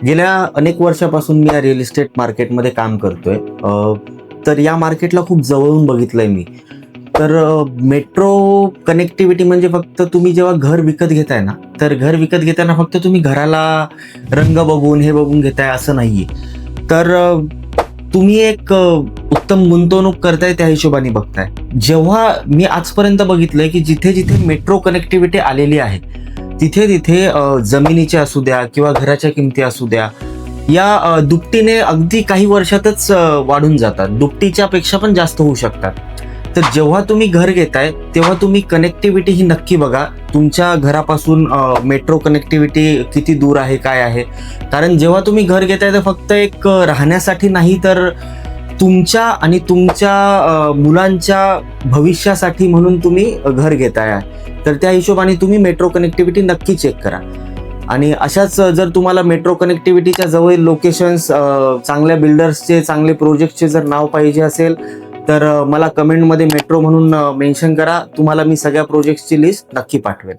गेल्या अनेक वर्षापासून मी या रिअल इस्टेट मार्केटमध्ये काम करतोय. तर या मार्केटला खूप जवळून बघितलंय मी. तर मेट्रो कनेक्टिव्हिटी म्हणजे फक्त तुम्ही जेव्हा घर विकत घेताय ना, तर घर विकत घेताना फक्त तुम्ही घराला रंग बघून हे बघून घेताय असं नाहीये. तर तुम्ही एक उत्तम गुंतवणूक करताय त्या हिशोबाने बघताय. जेव्हा मी आजपर्यंत बघितलंय की जिथे जिथे मेट्रो कनेक्टिव्हिटी आलेली आहे, तिथे तिथे जमिनीच्या असू द्या किंवा घराच्या किमती असू द्या, या दुपटीने अगदी काही वर्षातच वाढून जातात. दुपटीच्या पेक्षा पण जास्त होऊ शकतात. तर जेव्हा तुम्ही घर घेताय तेव्हा तुम्ही कनेक्टिव्हिटी ही नक्की बघा. तुमच्या घरापासून मेट्रो कनेक्टिव्हिटी किती दूर आहे, काय आहे. कारण जेव्हा तुम्ही घर घेताय तर फक्त एक राहण्यासाठी नाही, तर तुमच्या आणि तुमच्या मुलांच्या भविष्यासाठी म्हणून तुम्ही घर घेताय. तर त्या हिशोबाने तुम्ही मेट्रो कनेक्टिव्हिटी नक्की चेक करा. आणि अशाच जर तुम्हाला मेट्रो कनेक्टिव्हिटीच्या जवळ लोकेशन्स, चांगल्या बिल्डर्सचे, चांगले प्रोजेक्टचे जर नाव पाहिजे असेल तर मला कमेंटमध्ये मेट्रो म्हणून मेन्शन करा. तुम्हाला मी सगळ्या प्रोजेक्ट्सची लिस्ट नक्की पाठवेल.